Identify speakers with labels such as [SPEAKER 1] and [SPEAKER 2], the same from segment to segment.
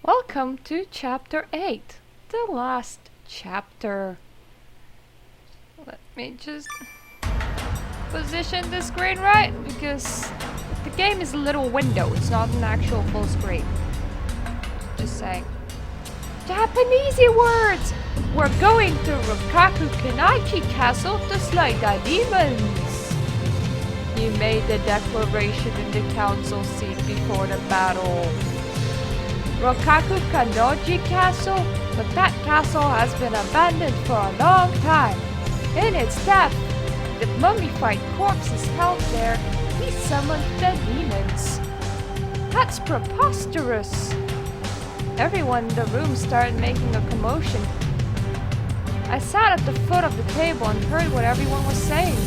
[SPEAKER 1] Welcome to chapter 8, the last chapter. Let me just position the screen right, because the game is a little window, it's not an actual full screen. Just saying. Japanese words! We're going to Rakujo Kenaichi Castle to slay the demons! He made the declaration in the council seat before the battle. Rakujo Kenaichi Castle? But that castle has been abandoned for a long time. In its depth, the mummified corpses held there, he summoned the demons. That's preposterous! Everyone in the room started making a commotion. I sat at the foot of the table and heard what everyone was saying.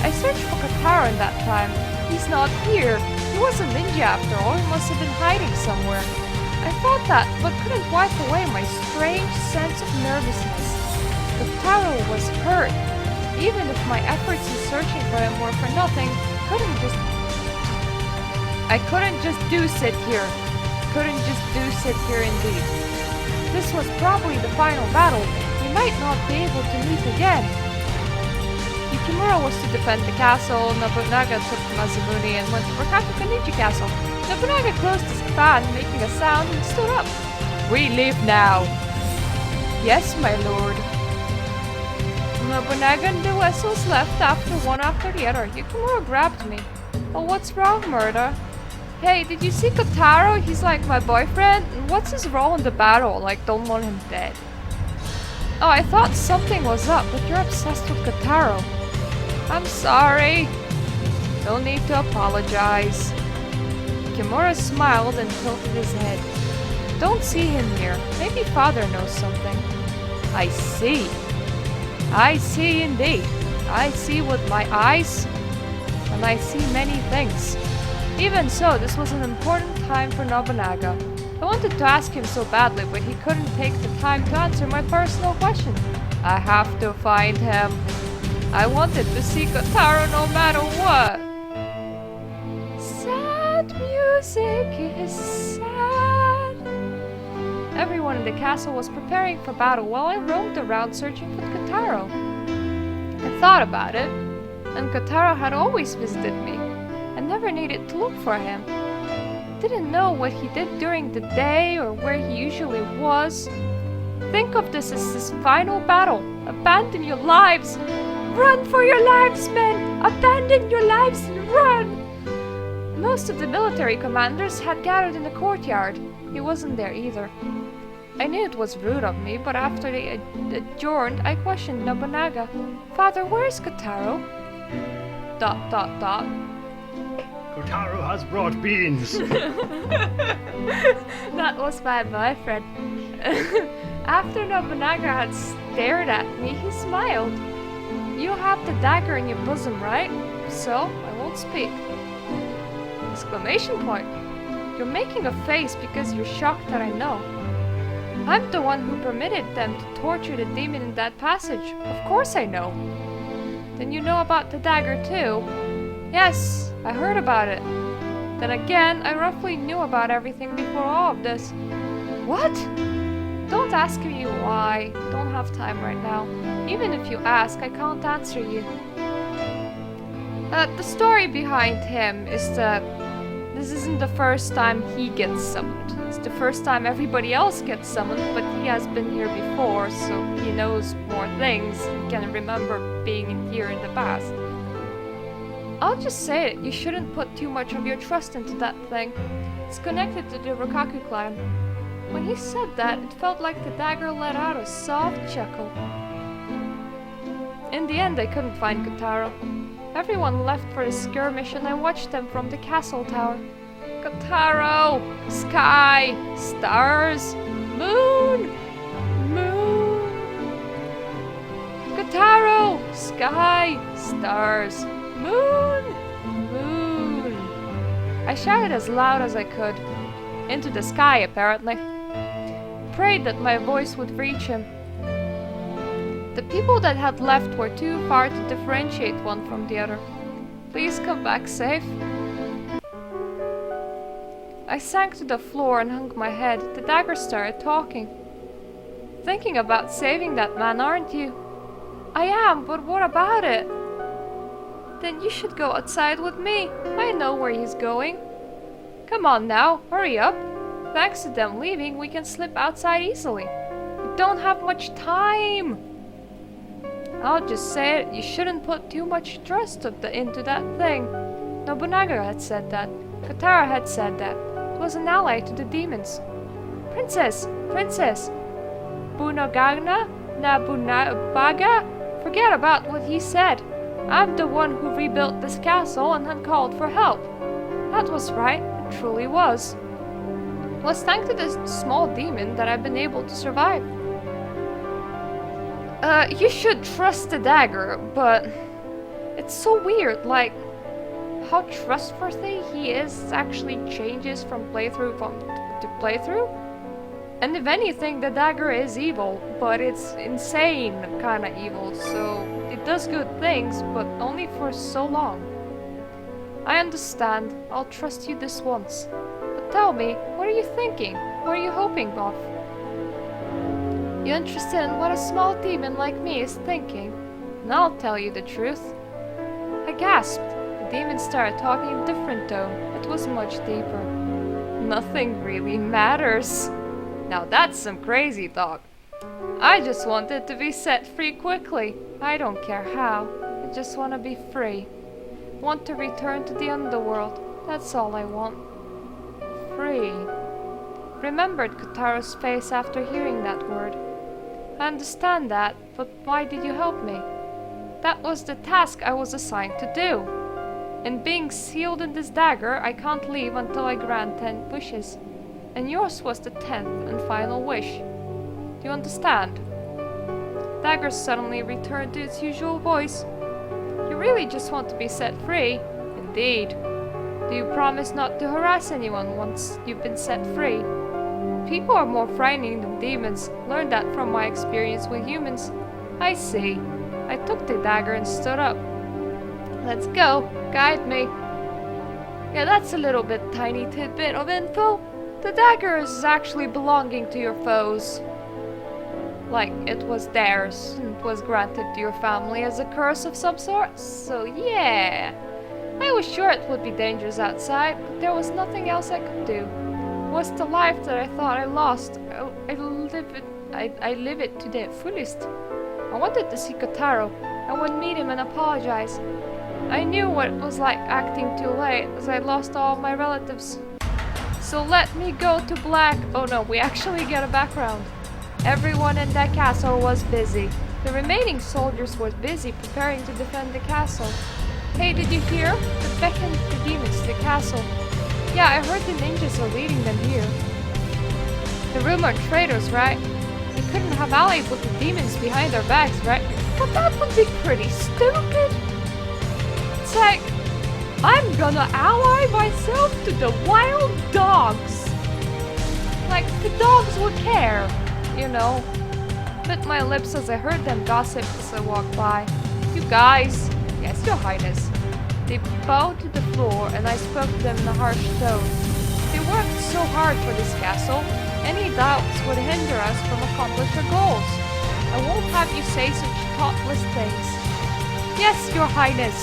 [SPEAKER 1] I searched for Katara in that time. He's not here. He was a ninja after all. He must have been hiding somewhere. I thought that, but couldn't wipe away my strange sense of nervousness. Katara was hurt. Even if my efforts in searching for him were for nothing, I couldn't just do sit here. Couldn't just do sit here indeed. This was probably the final battle. We might not be able to meet again. Yukimura was to defend the castle. Nobunaga took Mazumuni and went to Rakujo Kenaichi Castle. Nobunaga closed his fan, making a sound, and stood up. We leave now. Yes, my lord. Nobunaga and the vessels left one after the other. Yukimura grabbed me. Oh, what's wrong, Murder? Hey, did you see Kotaro? He's like my boyfriend. What's his role in the battle? Like, don't want him dead. Oh, I thought something was up, but you're obsessed with Kotaro. I'm sorry. No need to apologize. Kimura smiled and tilted his head. Don't see him here. Maybe father knows something. I see. I see indeed. I see with my eyes, and I see many things. Even so, this was an important time for Nobunaga. I wanted to ask him so badly, but he couldn't take the time to answer my personal question. I have to find him. I wanted to see Kotaro no matter what. Sad music is sad. Everyone in the castle was preparing for battle while I roamed around searching for Kotaro. I thought about it, and Kotaro had always visited me. I never needed to look for him. Didn't know what he did during the day or where he usually was. Think of this as his final battle. Abandon your lives. Run for your lives, men! Abandon your lives and run! Most of the military commanders had gathered in the courtyard. He wasn't there either. I knew it was rude of me, but after they adjourned, I questioned Nobunaga. Father, where is Kotaro? ...
[SPEAKER 2] Kotaro has brought beans.
[SPEAKER 1] That was my boyfriend. After Nobunaga had stared at me, he smiled. You have the dagger in your bosom, right? So, I won't speak. Exclamation point. You're making a face because you're shocked that I know. I'm the one who permitted them to torture the demon in that passage. Of course I know. Then you know about the dagger too? Yes, I heard about it. Then again, I roughly knew about everything before all of this. What? Don't ask me why. Don't have time right now. Even if you ask, I can't answer you. The story behind him is that this isn't the first time he gets summoned. It's the first time everybody else gets summoned, but he has been here before, so he knows more things and can remember being in here in the past. I'll just say it, you shouldn't put too much of your trust into that thing. It's connected to the Rakujo clan. When he said that, it felt like the dagger let out a soft chuckle. In the end, I couldn't find Kotaro. Everyone left for the skirmish and I watched them from the castle tower. Kotaro! Sky! Stars! Moon! Moon! Kotaro! Sky! Stars! Moon! Moon! I shouted as loud as I could. Into the sky, apparently. Prayed that my voice would reach him. The people that had left were too far to differentiate one from the other. Please come back safe. I sank to the floor and hung my head. The dagger started talking. Thinking about saving that man, aren't you? I am, but what about it? Then you should go outside with me. I know where he's going. Come on now, hurry up. Thanks to them leaving, we can slip outside easily. We don't have much time. I'll just say it, you shouldn't put too much trust into that thing. Nobunaga had said that. Katara had said that. It was an ally to the demons. Princess! Princess! Bunagagna? Nabunabaga? Forget about what he said. I'm the one who rebuilt this castle and had called for help. That was right, it truly was. It was thanks to this small demon that I've been able to survive. You should trust the dagger, but it's so weird, like how trustworthy he is actually changes from playthrough to playthrough. And if anything, the dagger is evil, but it's insane kind of evil, so it does good things, but only for so long. I understand, I'll trust you this once. But tell me, what are you thinking? What are you hoping of? You interested in what a small demon like me is thinking? And I'll tell you the truth. I gasped. The demon started talking in a different tone. It was much deeper. Nothing really matters. Now that's some crazy talk. I just wanted to be set free quickly. I don't care how. I just want to be free. Want to return to the underworld. That's all I want. Free. Remembered Kotaro's face after hearing that word. I understand that, but why did you help me? That was the task I was assigned to do. And being sealed in this dagger, I can't leave until I grant 10 wishes. And yours was the 10th and final wish. Do you understand? Dagger suddenly returned to its usual voice. You really just want to be set free? Indeed. Do you promise not to harass anyone once you've been set free? People are more frightening than demons. Learned that from my experience with humans. I see. I took the dagger and stood up. Let's go. Guide me. Yeah, that's a little bit tiny tidbit of info. The dagger is actually belonging to your foes. Like, it was theirs and was granted to your family as a curse of some sort. So yeah. I was sure it would be dangerous outside, but there was nothing else I could do. It was the life that I thought I lost. I live it to the fullest. I wanted to see Kotaro. I would meet him and apologize. I knew what it was like acting too late, as I lost all my relatives. So let me go to black. Oh no, we actually get a background. Everyone in that castle was busy. The remaining soldiers were busy preparing to defend the castle. Hey, did you hear? They beckoned the demons to the castle. Yeah, I heard the ninjas are leading them here. The rumored traitors, right? They couldn't have allied with the demons behind their backs, right? But that would be pretty stupid. It's like, I'm gonna ally myself to the wild dogs. Like, the dogs would care, you know. Bit my lips as I heard them gossip as I walked by. You guys. Yes, your highness. They bowed to the floor and I spoke to them in a harsh tone. They worked so hard for this castle. Any doubts would hinder us from accomplishing our goals. I won't have you say such thoughtless things. Yes, your highness.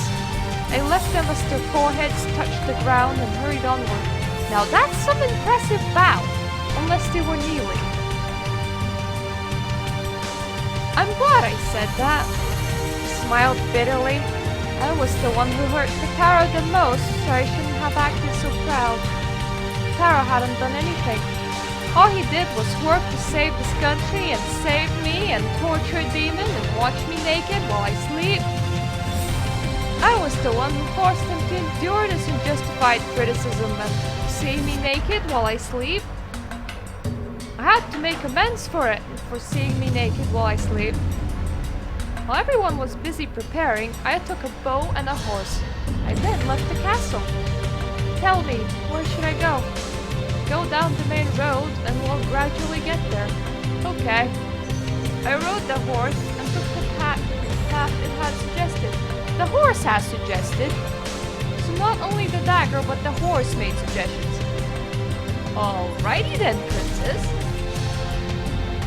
[SPEAKER 1] I left them as their foreheads touched the ground and hurried onward. Now that's some impressive bow, unless they were kneeling. I'm glad I said that. He smiled bitterly. I was the one who hurt Kotaro the most, so I shouldn't have acted so proud. Kotaro hadn't done anything. All he did was work to save this country and save me and torture a demon and watch me naked while I sleep. I was the one who forced him to endure this unjustified criticism and see me naked while I sleep. I had to make amends for it, for seeing me naked while I sleep. While everyone was busy preparing, I took a bow and a horse. I then left the castle. Tell me, where should I go? Go down the main road and we'll gradually get there. Okay. I rode the horse and took the path it had suggested. The horse has suggested. So not only the dagger but the horse made suggestions. Alrighty then, princess.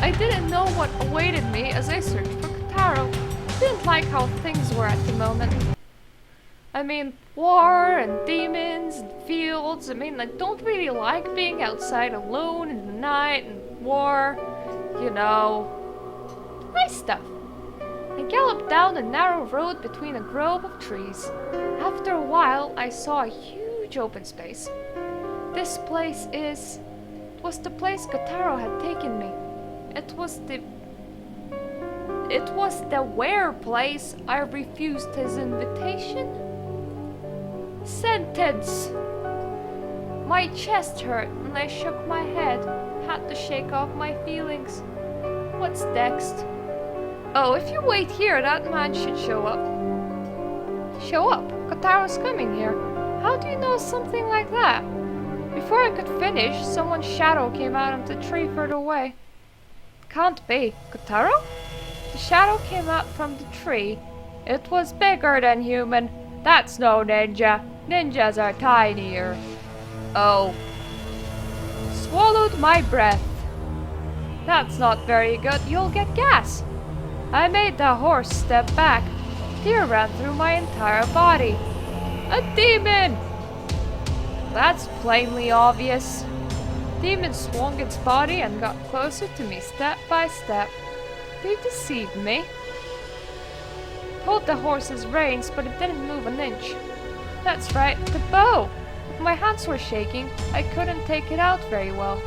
[SPEAKER 1] I didn't know what awaited me as I searched for Kotaro. Didn't like how things were at the moment. I mean, war and demons and fields. I mean, I don't really like being outside alone in the night and war. You know, nice stuff. I galloped down a narrow road between a grove of trees. After a while, I saw a huge open space. This place was the place Kotaro had taken me. It was the where place I refused his invitation? Sentence! My chest hurt and I shook my head. Had to shake off my feelings. What's next? Oh, if you wait here, that man should show up. Show up? Kotaro's coming here. How do you know something like that? Before I could finish, someone's shadow came out of the tree further away. Can't be. Kotaro? The shadow came out from the tree. It was bigger than human. That's no ninja. Ninjas are tinier. Oh. Swallowed my breath. That's not very good. You'll get gas. I made the horse step back. Fear ran through my entire body. A demon! That's plainly obvious. Demon swung its body and got closer to me step by step. They deceived me. Pulled the horse's reins, but it didn't move an inch. That's right, the bow! If my hands were shaking, I couldn't take it out very well.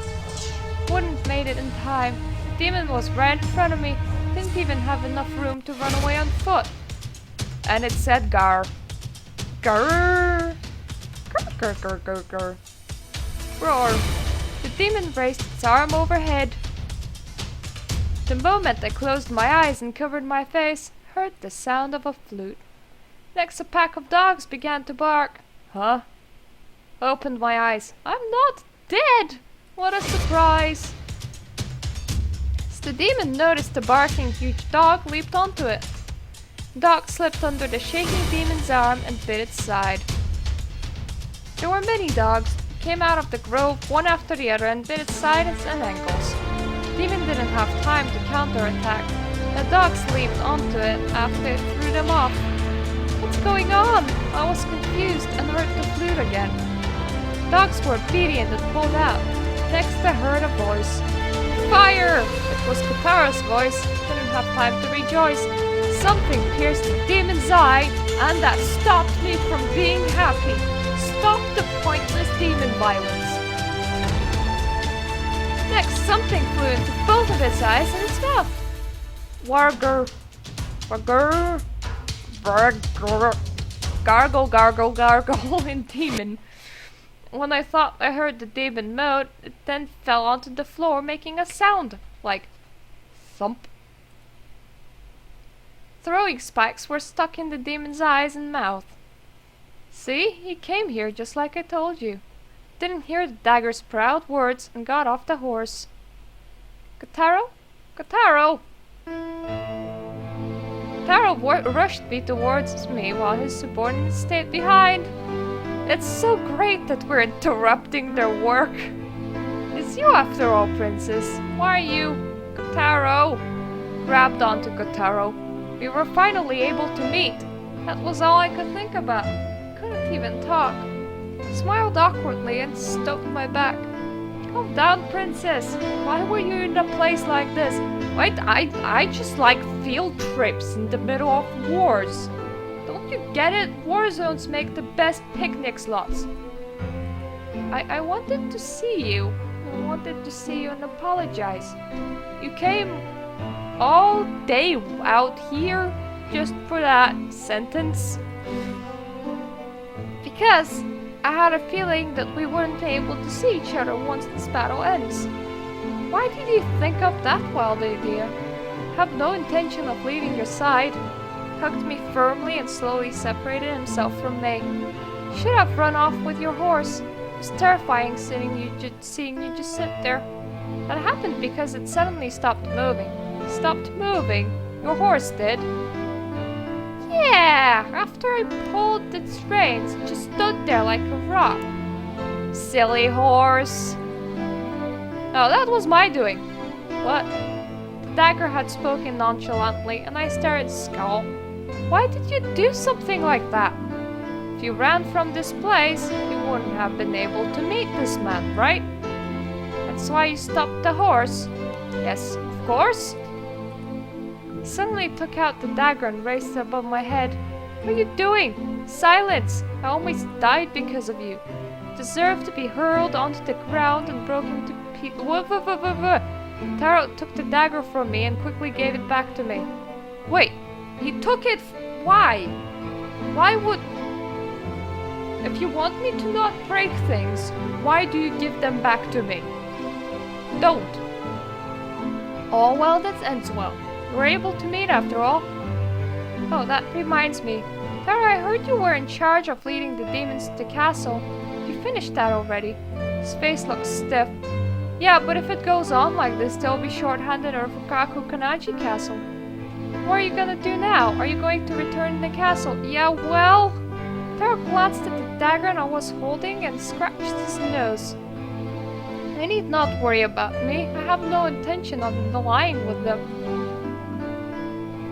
[SPEAKER 1] Wouldn't made it in time. The demon was right in front of me. Didn't even have enough room to run away on foot. And it said gar. Grrr! Grr, grr, grr, grr, grr. Roar. The demon raised its arm overhead. The moment I closed my eyes and covered my face, heard the sound of a flute. Next a pack of dogs began to bark. Huh? Opened my eyes. I'm not dead! What a surprise! As the demon noticed the barking huge dog, leaped onto it. The dog slipped under the shaking demon's arm and bit its side. There were many dogs. Came out of the grove one after the other and bit its sides and ankles. The demon didn't have time to counterattack. The dogs leaped onto it after it threw them off. What's going on? I was confused and heard the flute again. Dogs were obedient and pulled out. Next I heard a voice. Fire! It was Kotaro's voice. Didn't have time to rejoice. Something pierced the demon's eye, and that stopped me from being happy. Stopped the pointless demon violence. Next, something flew into both of its eyes and its mouth. Warger. Warger. Warger. Gargle, gargle, gargle in demon. When I thought I heard the demon moan, it then fell onto the floor, making a sound like thump. Throwing spikes were stuck in the demon's eyes and mouth. See, he came here just like I told you. Didn't hear the dagger's proud words and got off the horse. Kotaro? Kotaro! Kotaro rushed towards me while his subordinates stayed behind. It's so great that we're interrupting their work. It's you after all, princess. Why are you? Kotaro! Grabbed onto Kotaro. We were finally able to meet. That was all I could think about. Couldn't even talk. Smiled awkwardly and stroked my back. Calm down, princess. Why were you in a place like this? Wait, I just like field trips in the middle of wars. Don't you get it? War zones make the best picnic slots. I wanted to see you. I wanted to see you and apologize. You came all day out here just for that sentence. Because I had a feeling that we wouldn't be able to see each other once this battle ends. Why did you think up that wild idea? Have no intention of leaving your side. Hugged me firmly and slowly separated himself from me. Should have run off with your horse. It was terrifying seeing you just sit there. That happened because it suddenly stopped moving. Stopped moving? Your horse did. Yeah, after I pulled its reins, it just stood there like a rock. Silly horse. No, that was my doing. What? The dagger had spoken nonchalantly, and I started to scowl. Why did you do something like that? If you ran from this place, you wouldn't have been able to meet this man, right? That's why you stopped the horse. Yes, of course. He suddenly took out the dagger and raised it above my head. What are you doing? Silence! I almost died because of you. You deserve to be hurled onto the ground and broken to pieces. Taro took the dagger from me and quickly gave it back to me. Wait, he took it? Why? Why would... If you want me to not break things, why do you give them back to me? Don't. All well that ends well. We're able to meet after all. Oh, that reminds me. Taro, I heard you were in charge of leading the demons to the castle. You finished that already. His face looks stiff. Yeah, but if it goes on like this, they'll be short-handed at Fukaku Kanaji Castle. What are you gonna do now? Are you going to return to the castle? Yeah, well... Taro glanced at the dagger I was holding and scratched his nose. I need not worry about me. I have no intention of allying with them.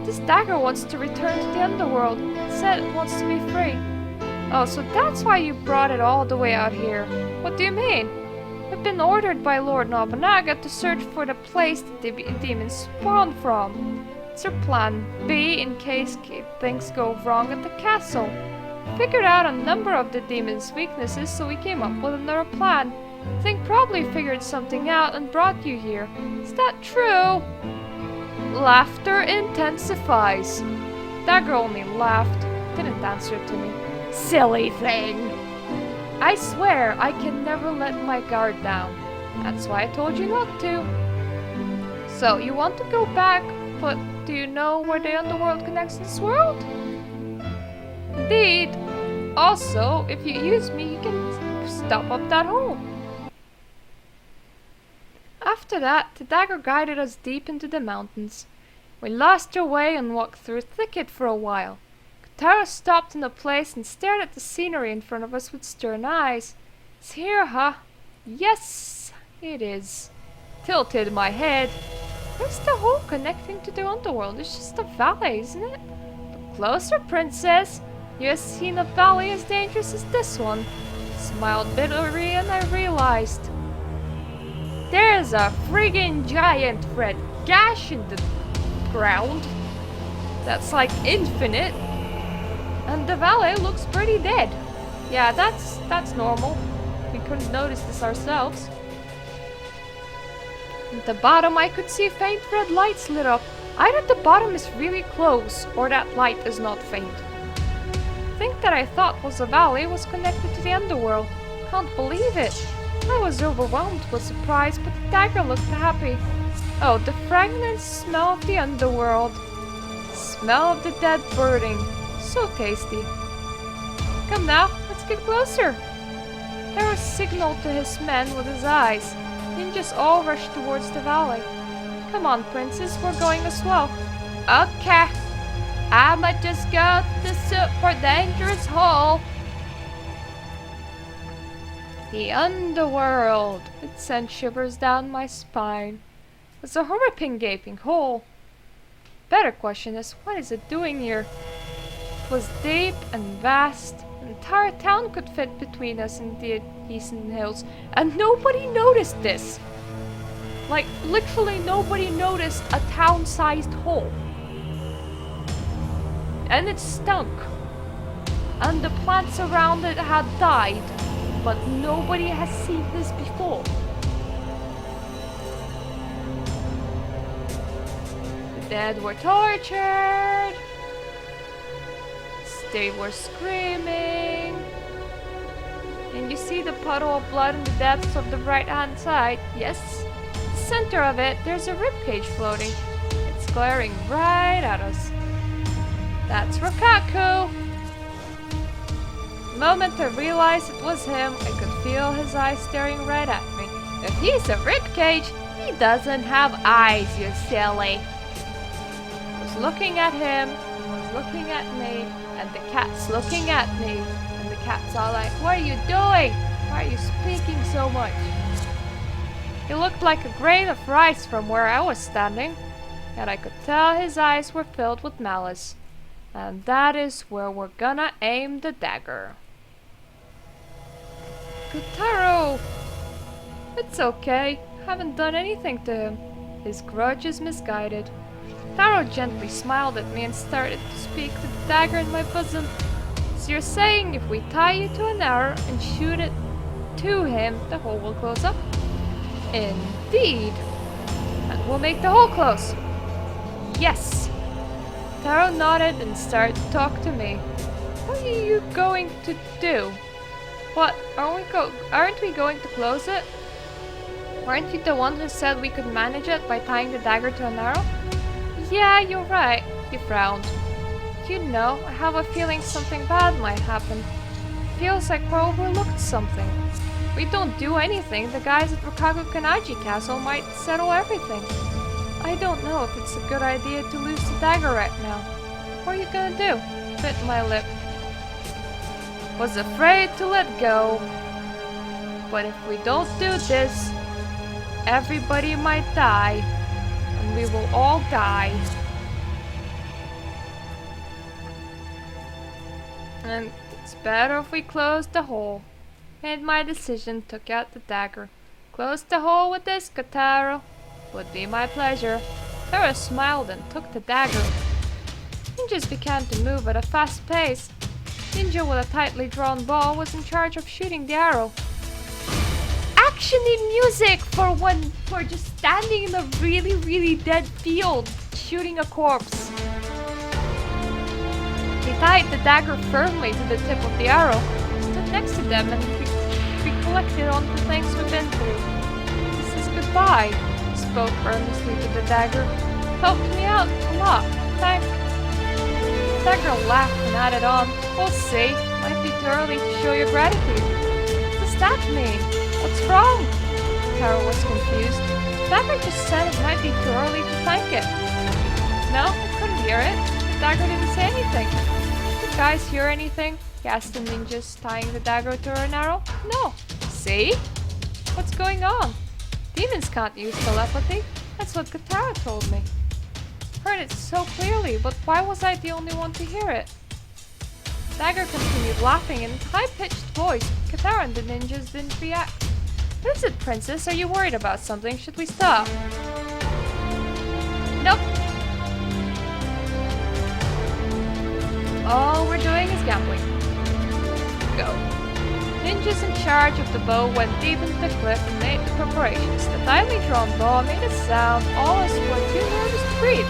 [SPEAKER 1] This dagger wants to return to the underworld. It said it wants to be free. Oh, so that's why you brought it all the way out here. What do you mean? We've been ordered by Lord Nobunaga to search for the place the demons spawned from. It's our plan B in case things go wrong at the castle. We figured out a number of the demons' weaknesses, so we came up with another plan. I think probably figured something out and brought you here. Is that true? Laughter intensifies. Dagger only laughed, didn't answer to me. Silly thing! I swear I can never let my guard down. That's why I told you not to. So, you want to go back, but do you know where the underworld connects to this world? Indeed. Also, if you use me, you can stop up that hole. After that, the dagger guided us deep into the mountains. We lost our way and walked through a thicket for a while. Taro stopped in a place and stared at the scenery in front of us with stern eyes. It's here, huh? Yes, it is. Tilted my head. Where's the hole connecting to the underworld? It's just a valley, isn't it? Look closer, princess. You have seen a valley as dangerous as this one. I smiled bitterly and I realized. There's a friggin' giant red gash in the ground. That's like infinite. And the valley looks pretty dead. Yeah, that's normal. We couldn't notice this ourselves. At the bottom I could see faint red lights lit up. Either the bottom is really close or that light is not faint. The thing that I thought was a valley was connected to the underworld. Can't believe it. I was overwhelmed with surprise, but the dagger looked happy. Oh, the fragrant smell of the underworld. Smell of the dead burning. So tasty. Come now, let's get closer. Taro signaled to his men with his eyes. Ninjas all rushed towards the valley. Come on, princess, we're going as well. Okay. I'ma just go to the super dangerous hole. The underworld. It sent shivers down my spine. It's a horrifying gaping hole. Better question is, what is it doing here? It was deep and vast. An entire town could fit between us and the eastern hills, and nobody noticed this. Like, literally nobody noticed a town-sized hole. And it stunk. And the plants around it had died. But nobody has seen this before. The dead were tortured. They were screaming. And you see the puddle of blood in the depths of the right-hand side. Yes. In the center of it, there's a ribcage floating. It's glaring right at us. That's Rakujo. The moment I realized it was him, I could feel his eyes staring right at me. If he's a ribcage, he doesn't have eyes, you silly. I was looking at him, he was looking at me, and the cat's looking at me. And the cat's all like, what are you doing? Why are you speaking so much? He looked like a grain of rice from where I was standing, yet I could tell his eyes were filled with malice. And that is where we're gonna aim the dagger. Kotaro! It's okay. Haven't done anything to him. His grudge is misguided. Taro gently smiled at me and started to speak to the dagger in my bosom. So you're saying if we tie you to an arrow and shoot it to him, the hole will close up? Indeed. And we'll make the hole close. Yes. Taro nodded and started to talk to me. What are you going to do? What? Aren't we going to close it? Weren't you the one who said we could manage it by tying the dagger to an arrow? Yeah, you're right. He frowned. You know, I have a feeling something bad might happen. Feels like we overlooked something. If we don't do anything, the guys at Rakujo Kanaji Castle might settle everything. I don't know if it's a good idea to lose the dagger right now. What are you gonna do? Bit my lip. Was afraid to let go. But if we don't do this, everybody might die. And we will all die. And it's better if we close the hole. Made my decision, took out the dagger. Close the hole with this, Kotaro. Would be my pleasure. Taro smiled and took the dagger. Ninjas began to move at a fast pace. Ninja with a tightly drawn bow was in charge of shooting the arrow. Action-y music for just standing in a really dead field shooting a corpse. He tied the dagger firmly to the tip of the arrow, stood next to them and recollected on the things we've been through. This is goodbye. Spoke earnestly to the dagger. Helped me out a lot. Thanks. The dagger laughed and added on. We'll see. Might be too early to show your gratitude. What does that mean? What's wrong? Taro was confused. The dagger just said it might be too early to thank it. No, I couldn't hear it. The dagger didn't say anything. Did you guys hear anything? He asked the ninjas, tying the dagger to an arrow. No. See? What's going on? Demons can't use telepathy. That's what Kotaro told me. Heard it so clearly, but why was I the only one to hear it? Dagger continued laughing in a high-pitched voice. Kotaro and the ninjas didn't react. What is it, princess? Are you worried about something? Should we stop? Nope. All we're doing is gambling. Go. Ninjas in charge of the bow went deep into the cliff and made the preparations. The tightly drawn bow made a sound, all as were too nervous to breathe.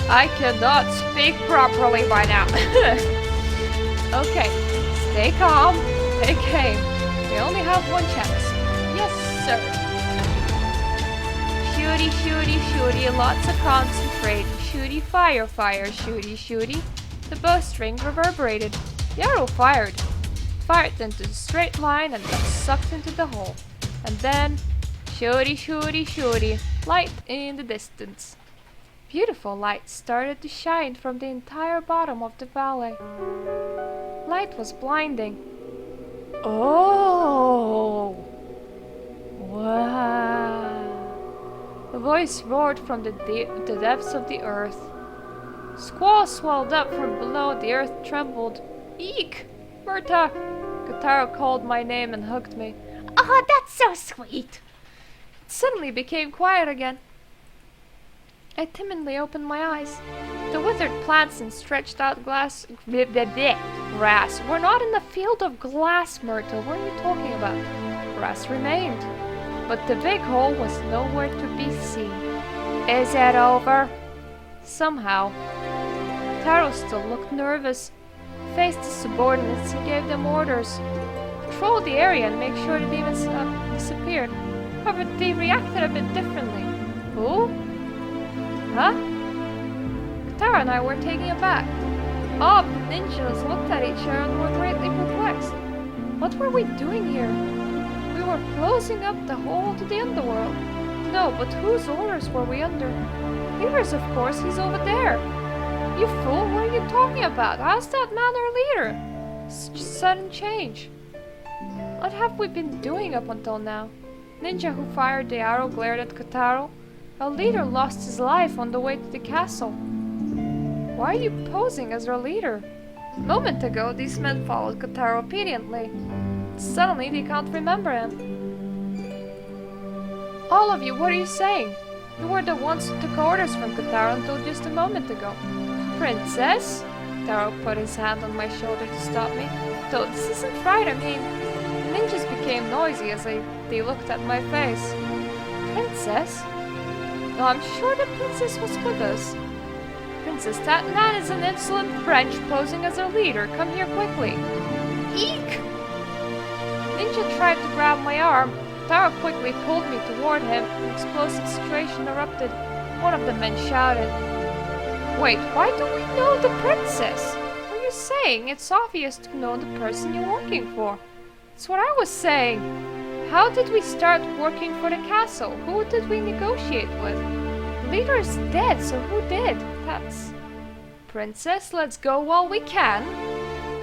[SPEAKER 1] I cannot speak properly by now. Okay, stay calm, take aim. We only have one chance. Yes, sir. Shooty, shooty, shooty, lots of concentrate. Shooty, fire, fire, shooty, shooty. The bowstring reverberated. The arrow fired into the straight line and got sucked into the hole. And then, shooty, shooty, shooty, light in the distance. Beautiful light started to shine from the entire bottom of the valley. Light was blinding. Oh! Wow! A voice roared from the depths of the earth. Squalls swelled up from below, the earth trembled. Eek! Berta! Kotaro called my name and hugged me. Oh, that's so sweet! It suddenly became quiet again. I timidly opened my eyes. The withered plants and stretched out grass were not in the field of glass, Myrtle. What are you talking about? Grass remained, but the big hole was nowhere to be seen. Is it over? Somehow. Taro still looked nervous. Faced his subordinates and gave them orders. Patrol the area and make sure the demons disappeared. However, they reacted a bit differently. Who? Huh? Kotaro and I were taken aback. Bob and ninjas looked at each other and were greatly perplexed. What were we doing here? We were closing up the hole to the underworld. No, but whose orders were we under? Leader's, of course, he's over there. You fool, what are you talking about? How's that man our leader? It's just sudden change. What have we been doing up until now? Ninja who fired the arrow glared at Kotaro. Our leader lost his life on the way to the castle. Why are you posing as our leader? A moment ago, these men followed Kotaro obediently. Suddenly, they can't remember him. All of you, what are you saying? You were the ones who took orders from Kotaro until just a moment ago. Princess? Kotaro put his hand on my shoulder to stop me. Though this isn't right, I mean... The ninjas became noisy as they looked at my face. Princess? No, I'm sure the princess was with us. Princess, that man is an insolent French posing as our leader. Come here quickly. Eek! Ninja tried to grab my arm. Taro quickly pulled me toward him. An explosive situation erupted. One of the men shouted. Wait, why do we know the princess? What are you saying? It's obvious to know the person you're working for. That's what I was saying. How did we start working for the castle? Who did we negotiate with? The leader is dead, so who did? That's... Princess, let's go while we can.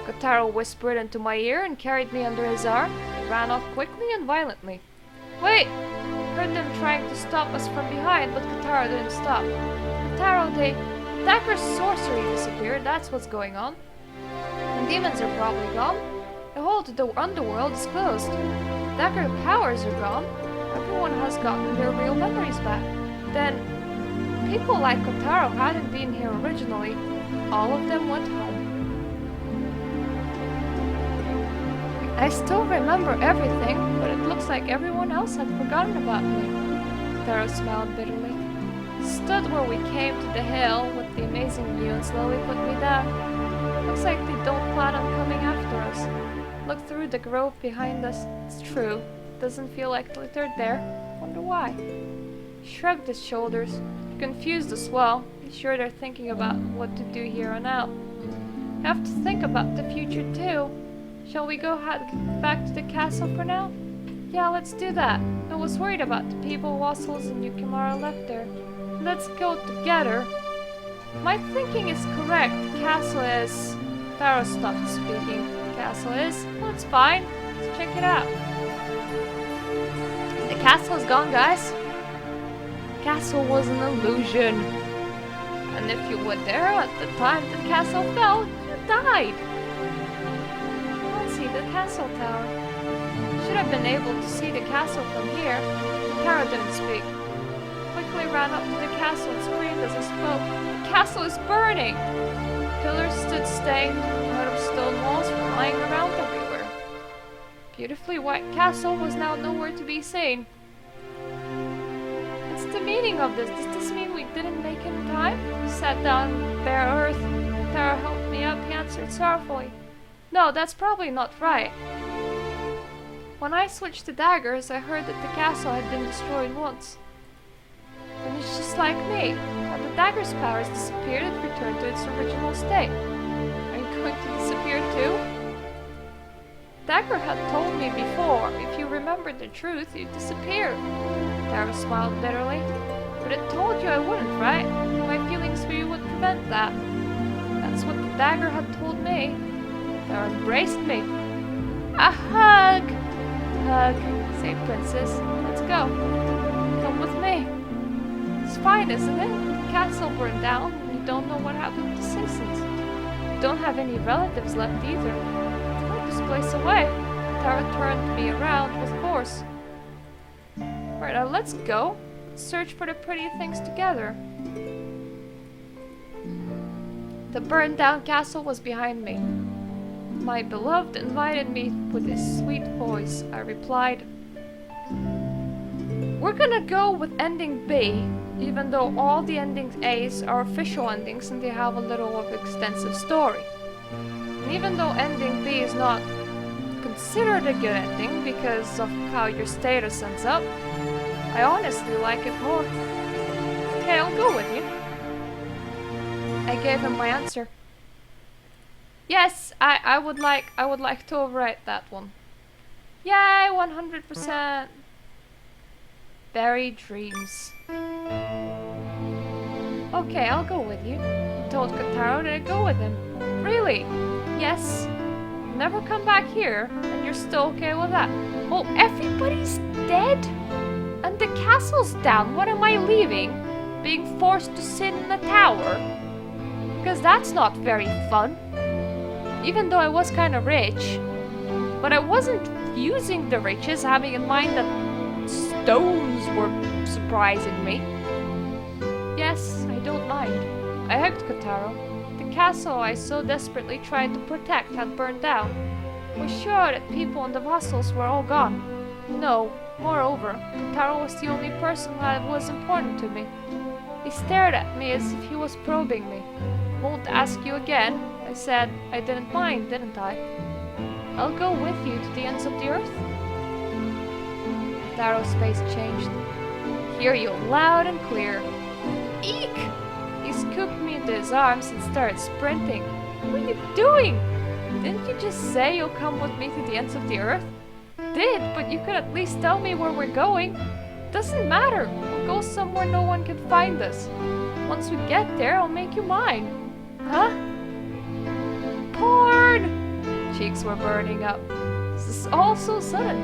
[SPEAKER 1] Kotaro whispered into my ear and carried me under his arm. He ran off quickly and violently. Wait! Heard them trying to stop us from behind, but Kotaro didn't stop. Kotaro, Dagger's sorcery disappeared, that's what's going on. The demons are probably gone. The whole to the underworld is closed. Dagger powers are gone. Everyone has gotten their real memories back. Then, people like Kotaro hadn't been here originally. All of them went home. I still remember everything, but it looks like everyone else had forgotten about me. Kotaro smiled bitterly. Stood where we came to the hill with the amazing view and slowly put me down. Looks like they don't plan on coming after us. Look through the grove behind us. It's true. Doesn't feel like they're there. Wonder why. Shrugged his shoulders. Confused as well. Sure they're thinking about what to do here on out. Have to think about the future too. Shall we go back to the castle for now? Yeah, let's do that. I was worried about the people Wassels and Yukimura left there. Let's go together. My thinking is correct. The castle is... Taro stopped speaking. The castle is... Well, it's fine. Let's check it out. The castle is gone, guys. The castle was an illusion. And if you were there at the time the castle fell, you died. Let's see the castle tower. Should have been able to see the castle from here. Taro didn't speak. Quickly ran up to the castle and screamed as I spoke. The castle is burning! Pillars stood stained, out of stone walls flying around everywhere. Beautifully white castle was now nowhere to be seen. What's the meaning of this? Does this mean we didn't make it in time? We sat down on bare earth. Taro helped me up, he answered sorrowfully. No, that's probably not right. When I switched to daggers, I heard that the castle had been destroyed once. And it's just like me. When the dagger's powers disappeared, it returned to its original state. Are you going to disappear too? Dagger had told me before, if you remembered the truth, you'd disappear. Taro smiled bitterly. But it told you I wouldn't, right? My feelings for you would prevent that. That's what the dagger had told me. Taro embraced me. A hug! Hug, say princess. Let's go. Come with me. It's fine, isn't it? The castle burned down, and you don't know what happened to citizens. You don't have any relatives left either. Throw this place away. Taro turned me around with force. Right, now let's go. Search for the pretty things together. The burned down castle was behind me. My beloved invited me with his sweet voice. I replied, we're gonna go with ending B, even though all the endings A's are official endings and they have a little of extensive story. And even though ending B is not considered a good ending because of how your status ends up, I honestly like it more. Okay, I'll go with you. I gave him my answer. Yes, I would like to overwrite that one. Yay, 100%. Buried dreams. Okay, I'll go with you. He told Kotaro to go with him. Really? Yes. never come back here, and you're still okay with that. Well, everybody's dead, and the castle's down. What am I leaving? Being forced to sit in a tower? Because that's not very fun. Even though I was kind of rich, but I wasn't using the riches, having in mind that stones were surprising me. Yes, I don't mind. I hugged Kotaro. The castle I so desperately tried to protect had burned down. Was sure that people and the vassals were all gone. No, moreover, Kotaro was the only person that was important to me. He stared at me as if he was probing me. Won't ask you again, I said. I didn't mind, didn't I? I'll go with you to the ends of the earth. Kotaro's face changed. Hear you loud and clear. Eek! He scooped me into his arms and started sprinting. What are you doing? Didn't you just say you'll come with me to the ends of the earth? Did, but you could at least tell me where we're going. Doesn't matter. We'll go somewhere no one can find us. Once we get there, I'll make you mine. Huh? Porn! Cheeks were burning up. This is all so sudden.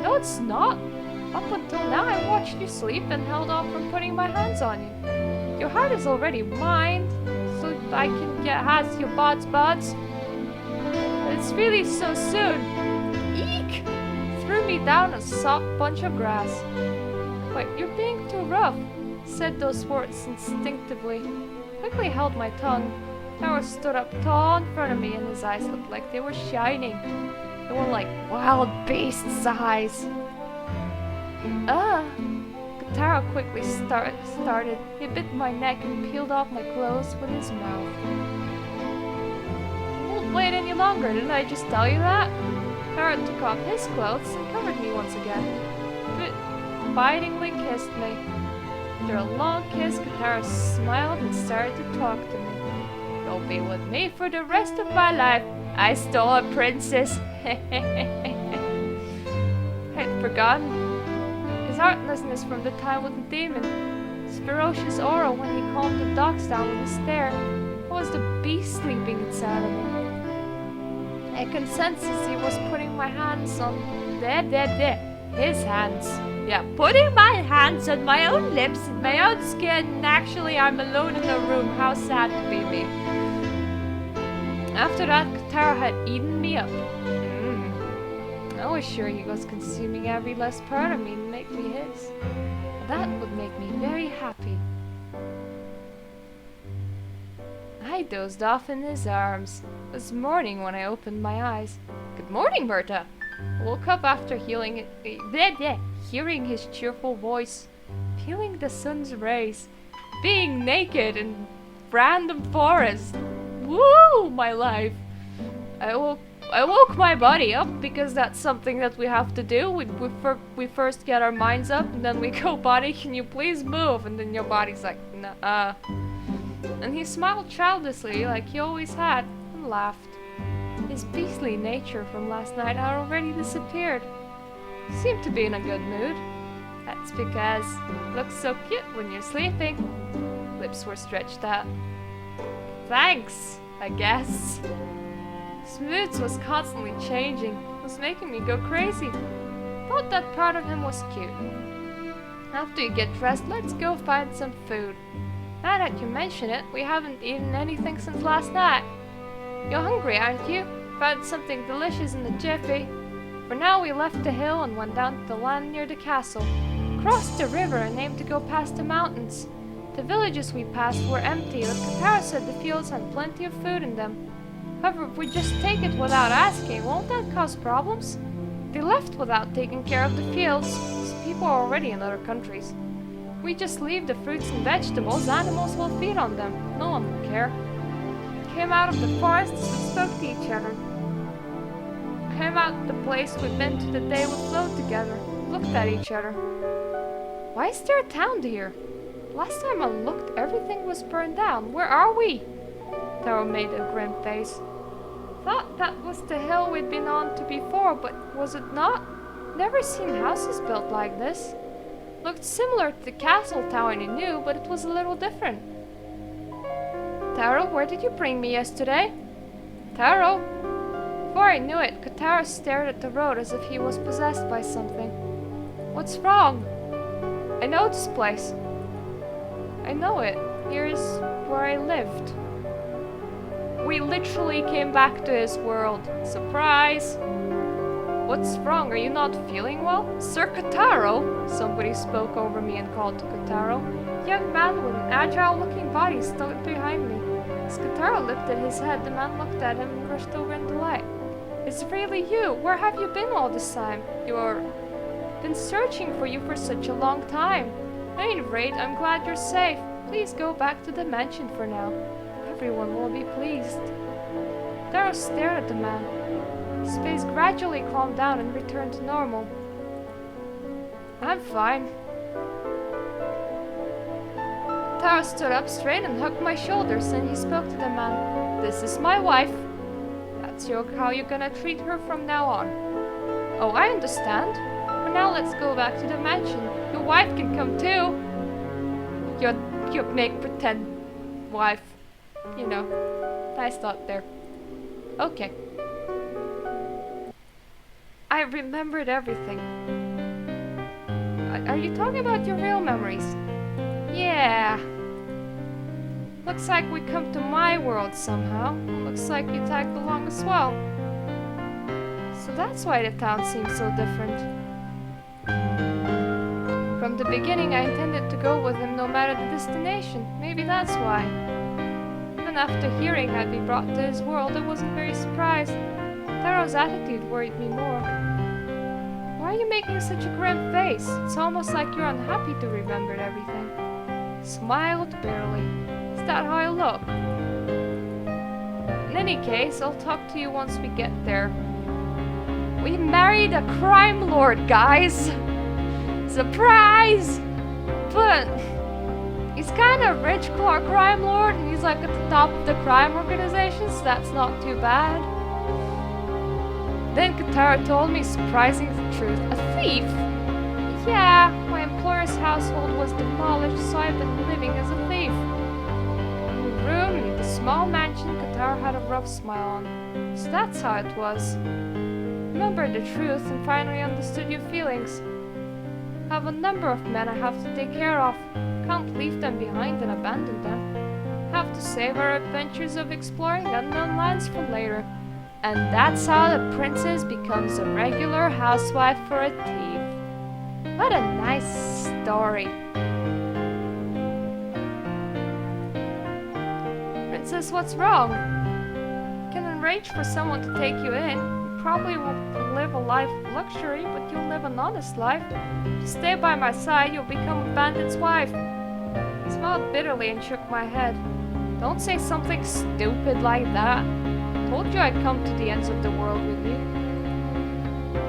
[SPEAKER 1] No, it's not. Up until now, I watched you sleep and held off from putting my hands on you. Your heart is already mine, so I can get has your buds. It's really so soon. Eek! Threw me down a soft bunch of grass. But you're being too rough, said those words instinctively. Quickly held my tongue. Howard stood up tall in front of me and his eyes looked like they were shining. They were like wild beasts' eyes. Kotaro quickly started. He bit my neck and peeled off my clothes with his mouth. I won't wait any longer, didn't I just tell you that? Howard took off his clothes and covered me once again. Bitingly kissed me. After a long kiss, Kotaro smiled and started to talk to me. You'll be with me for the rest of my life. I stole a princess. I'd forgotten. His heartlessness from the time with the demon. His ferocious aura when he calmed the dogs down with a stare. It was the beast sleeping inside of me. I could sense as he was putting my hands on his hands. Yeah, putting my hands on my own lips and my own skin. And actually, I'm alone in the room. How sad to be me. After that, Kotaro had eaten me up. I was sure he was consuming every last part of me to make me his. That would make me very happy. I dozed off in his arms. It was morning when I opened my eyes. Good morning, Berta. I woke up after hearing his cheerful voice, feeling the sun's rays, being naked in random forest. Woo, my life! I woke my body up because that's something that we have to do. We first get our minds up and then we go, body, can you please move? And then your body's like, nah. And he smiled childishly like he always had and laughed. His beastly nature from last night had already disappeared. He seemed to be in a good mood. That's because you look so cute when you're sleeping. Lips were stretched out. Thanks, I guess. His moods was constantly changing. It was making me go crazy. Thought that part of him was cute. After you get dressed, let's go find some food. Now that you mention it, we haven't eaten anything since last night. You're hungry, aren't you? Found something delicious in the jiffy. For now, we left the hill and went down to the land near the castle. Crossed the river and aimed to go past the mountains. The villages we passed were empty, but Kotaro said the fields had plenty of food in them. However, if we just take it without asking, won't that cause problems? They left without taking care of the fields, so people are already in other countries. If we just leave the fruits and vegetables, animals will feed on them. No one will care. Came out of the forests and spoke to each other. Came out the place we'd been to the day we flowed together. Looked at each other. Why is there a town here? Last time I looked, everything was burned down. Where are we? Taro made a grim face. Thought that was the hill we'd been on to before, but was it not? Never seen houses built like this. Looked similar to the castle town I knew, but it was a little different. Taro, where did you bring me yesterday? Taro? Before I knew it, Kotaro stared at the road as if he was possessed by something. What's wrong? I know this place. I know it. Here's where I lived. We literally came back to his world. Surprise! What's wrong? Are you not feeling well? Sir Kotaro? Somebody spoke over me and called to Kotaro. A young man with an agile-looking body stood behind me. As Kotaro lifted his head, the man looked at him and rushed over in delight. It's really you! Where have you been all this time? Been searching for you for such a long time. At any rate, I'm glad you're safe. Please go back to the mansion for now. Everyone will be pleased. Kotaro stared at the man. His face gradually calmed down and returned to normal. I'm fine. Kotaro stood up straight and hugged my shoulders, and he spoke to the man. This is my wife. That's how you're gonna treat her from now on. Oh, I understand. For now, let's go back to the mansion. Your wife can come too. Your make pretend wife. You know, nice thought there. Okay. I remembered everything. Are you talking about your real memories? Yeah. Looks like we come to my world somehow. Looks like you tagged along as well. So that's why the town seems so different. From the beginning I intended to go with him no matter the destination. Maybe that's why. Even after hearing I'd be brought to his world, I wasn't very surprised. Taro's attitude worried me more. Why are you making such a grim face? It's almost like you're unhappy to remember everything. He smiled barely. Is that how I look? In any case, I'll talk to you once we get there. We married a crime lord, guys! Surprise! But he's kind of rich crime lord, and he's like at the top of the crime organization, so that's not too bad. Then Kotaro told me surprising the truth. A thief? Yeah, my employer's household was demolished, so I've been living as a thief. In the room in the small mansion, Kotaro had a rough smile on. So that's how it was. Remembered the truth and finally understood your feelings. I have a number of men I have to take care of. Can't leave them behind and abandon them. Have to save our adventures of exploring unknown lands for later. And that's how the princess becomes a regular housewife for a thief. What a nice story. Princess, what's wrong? You can arrange for someone to take you in. You probably won't live a life of luxury, but you'll live an honest life. If you stay by my side, you'll become a bandit's wife. I smiled bitterly and shook my head. Don't say something stupid like that. Told you I'd come to the ends of the world with you.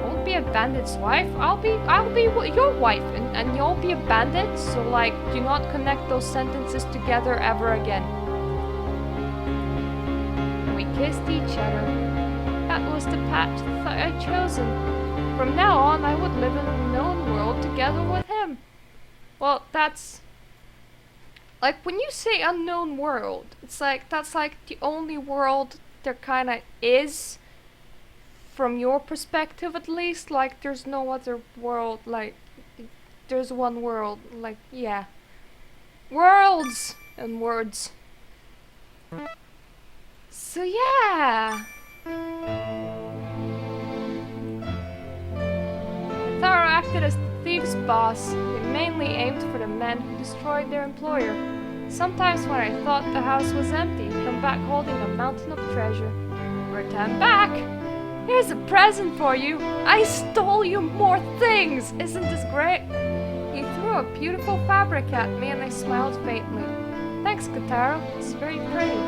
[SPEAKER 1] Won't be a bandit's wife. I'll be your wife, and you'll be a bandit. So like, do not connect those sentences together ever again. And we kissed each other. That was the path that I'd chosen. From now on, I would live in an unknown world together with him. Well, that's like when you say unknown world, it's like that's like the only world there kinda is, from your perspective at least. Like there's no other world, like there's one world, like yeah. Worlds and words. So yeah. Taro acted as the thief's boss. He mainly aimed for the men who destroyed their employer. Sometimes when I thought the house was empty, he'd come back holding a mountain of treasure. Return back! Here's a present for you! I stole you more things! Isn't this great? He threw a beautiful fabric at me and I smiled faintly. Thanks, Kotaro. It's very pretty.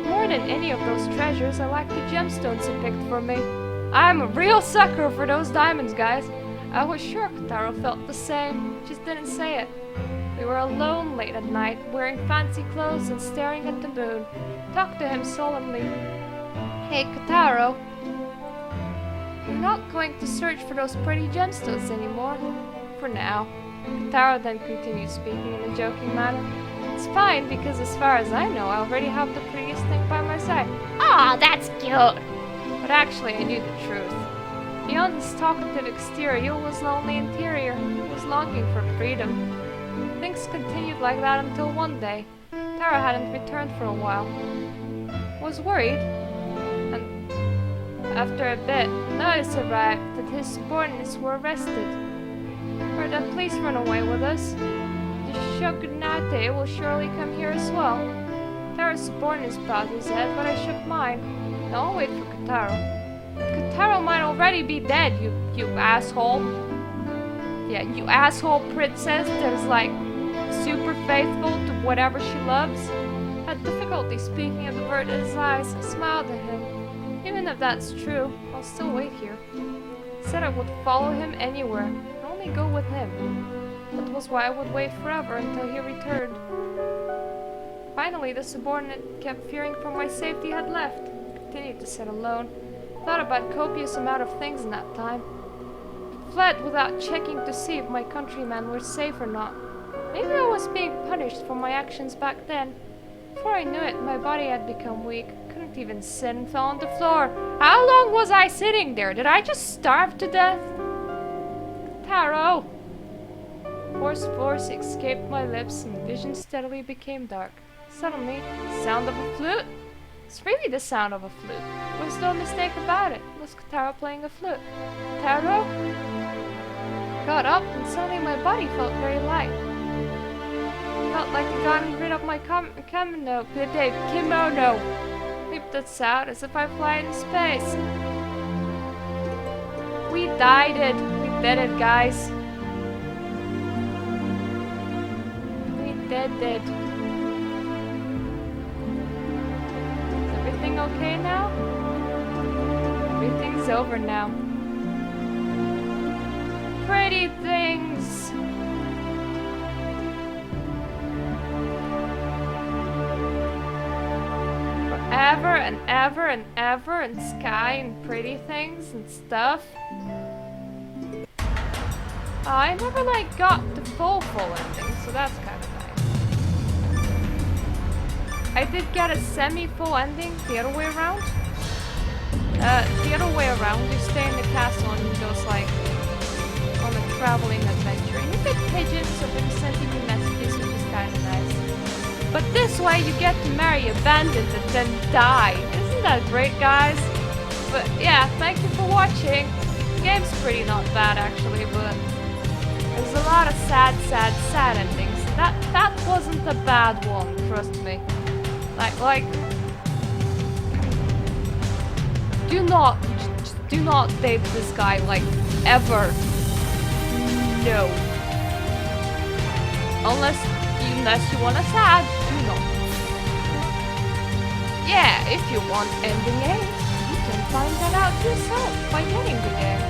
[SPEAKER 1] More than any of those treasures, I like the gemstones he picked for me. I'm a real sucker for those diamonds, guys. I was sure Kotaro felt the same, just didn't say it. We were alone late at night, wearing fancy clothes and staring at the moon. Talked to him solemnly. Hey, Kotaro. You're not going to search for those pretty gemstones anymore. For now. Kotaro then continued speaking in a joking manner. It's fine, because as far as I know, I already have the prettiest thing by my side. Aw, that's cute! But actually I knew the truth. Beyond his talkative exterior was lonely interior. He was longing for freedom. Things continued like that until one day. Tara hadn't returned for a while. Was worried, and after a bit, notice arrived that his subordinates were arrested. Heard that police run away with us. The shogunate will surely come here as well. Tara's subordinates bowed his head, but I shook mine. Now I'll wait for Kotaro. Kotaro might already be dead, you asshole. Yeah, you asshole princess that is like super faithful to whatever she loves. Had difficulty speaking and averted his eyes. I smiled at him. Even if that's true, I'll still wait here. Said I would follow him anywhere, and only go with him. That was why I would wait forever until he returned. Finally, the subordinate kept fearing for my safety had left. Continued to sit alone. Thought about copious amount of things in that time. Fled without checking to see if my countrymen were safe or not. Maybe I was being punished for my actions back then. Before I knew it, my body had become weak. Couldn't even sit and fell on the floor. How long was I sitting there? Did I just starve to death? Taro! Hoarse voice escaped my lips and vision steadily became dark. Suddenly, sound of a flute. It's really the sound of a flute. There was no mistake about it. It was Kotaro playing a flute. Kotaro got up and suddenly my body felt very light. Felt like I'd gotten rid of my kimono. Leaped its out as if I fly in space. We died it. We did it, guys. We did it. Is everything okay now? Everything's over now. Pretty things. Forever and ever and ever and sky and pretty things and stuff. I never like got the full ending, so that's kind of nice. I did get a semi-full ending the other way around. The other way around, you stay in the castle and you just like on a traveling adventure. And you get pigeons or them sending you messages, which is kind of nice. But this way you get to marry a bandit and then die. Isn't that great, guys? But yeah, thank you for watching. The game's pretty not bad actually, but there's a lot of sad endings. That wasn't a bad one, trust me. Like do not date this guy, like, ever. No. Unless you want a sad, do not. Yeah, if you want ending A, you can find that out yourself by getting the game.